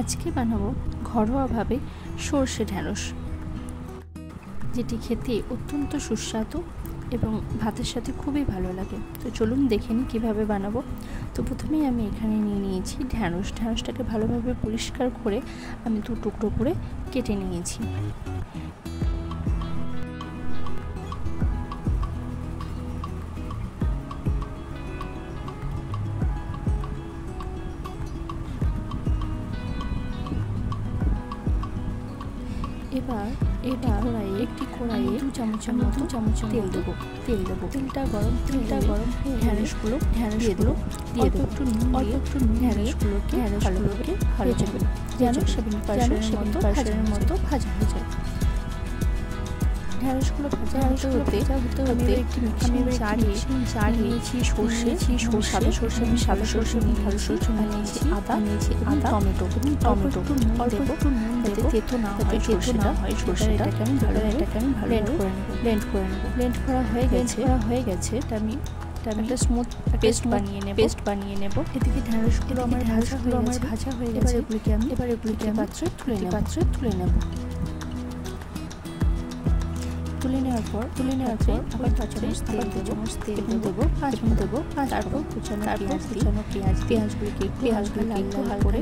আজকে বানাবো ঘরোয়াভাবে সর্ষে ঢ্যাঁড়স, যেটি খেতে অত্যন্ত সুস্বাদু এবং ভাতের সাথে খুবই ভালো লাগে। তো চলুন দেখে নিই কীভাবে বানাবো। তো প্রথমেই আমি এখানে নিয়ে নিয়েছি ঢ্যাঁড়সটাকে ভালোভাবে পরিষ্কার করে আমি 2 টুকরো করে কেটে নিয়েছি। এবার একটি কড়াইয়ে 2 চামচের মতো তেল দেবো। তেলটা গরম হয়ে ঢ্যাঁড়সগুলো দিয়ে দেবো। একটু নুন ঢ্যাঁড়সগুলোকে ভালোভাবে ভেজে যেন 70% মতো ভাজা হয়ে যায়। ঢ্যাঁড়সগুলো ভাজা হতে হতে আমি জার নিয়েছি সর্ষে, সাদা সর্ষে নিয়েছি, আদা টমেটো অল্প নুন যাতে তেতো না হয় সর্ষেটাকে আমি ভালো ব্লেন্ড করে নেব। ব্লেন্ড করা হয়ে গেছে আমি একটা স্মুথ পেস্ট বানিয়ে নেব। এদিকে ঢ্যাঁড়সগুলো আমার ভাজা হয়ে গেছে। এবার এগুলিকে পাত্রে তুলে নেব। তুলে নেওয়ার পর আবার 5 চামচ তেল দেবো, 5 দেবো। তারপর কুচানো পেঁয়াজগুলিকে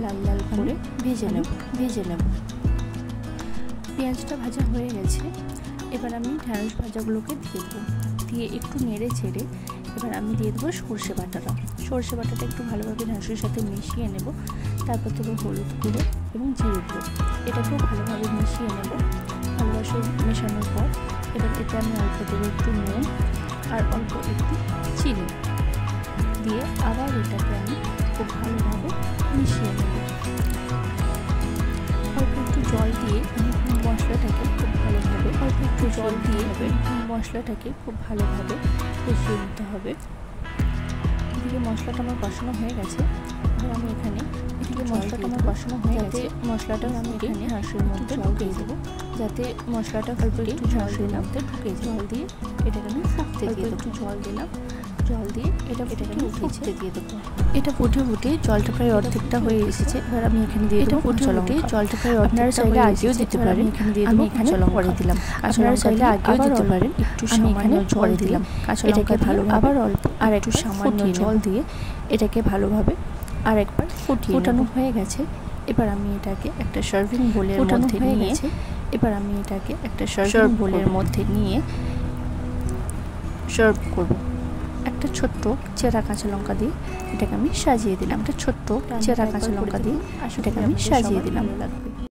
লাল লাল করে ভেজে নেব। পেঁয়াজটা ভাজা হয়ে গেছে। এবার আমি ঢ্যাঁড়স ভাজাগুলোকে দিয়ে একটু নেড়ে ছেড়ে এবার আমি দিয়ে দেবো সর্ষে বাটাটা একটু ভালোভাবে ঢ্যাঁড়সের সাথে মিশিয়ে নেব। তারপর দেবো হলুদ গুঁড়ো এবং জিরে গুঁড়ো, এটাকেও ভালোভাবে মিশিয়ে নেব। ভালোবাসে মেশানোর পর এবার এতে আমি অল্প দেবো একটু নুন আর অল্প একটু চিনি দিয়ে আবার এটাকে আমি খুব ভালোভাবে মিশিয়ে নেব। অল্প একটু জল দিয়ে আমি মশলাটাকে খুব ভালোভাবে কষিয়ে নিতে হবে। এদিকে মশলাটা আমার কষানো হয়ে গেছে। এবার আমি এখানে মশলাটা আমি এখানে ঢ্যাঁড়সের মধ্যে ঢুকিয়ে দেবো, যাতে মশলাটা একটু ঢ্যাঁড়সের মধ্যে ঢুকে জল দিয়ে এটাকে আমি ফুটতে দিয়ে দেবো। জল দিয়ে এটাকে ফুটতে দিয়ে দেবো। এটা ফুটে জলটা প্রায় অর্ধেকটা হয়ে এসেছে। এবার আমি এখানে দিয়ে দেবো জলটা প্রায় আপনারা চাইলে আগেও দিতে পারেন, আমি এখানে পরে দিলাম। আপনারা চাইলে আগেও দিতে পারেন, একটু সামান্য জল দিলাম। এটাকে ভালো আবার অল্প আর একটু সামান্য জল দিয়ে এটাকে ভালোভাবে আর একবার ফোটানো হয়ে গেছে। এবার আমি এটাকে একটা সার্ভিং বোলের মধ্যে নিয়ে সার্ভ করব। একটা ছোট্ট চেরা কাঁচা লঙ্কা দিয়ে এটাকে আমি সাজিয়ে দিলাম।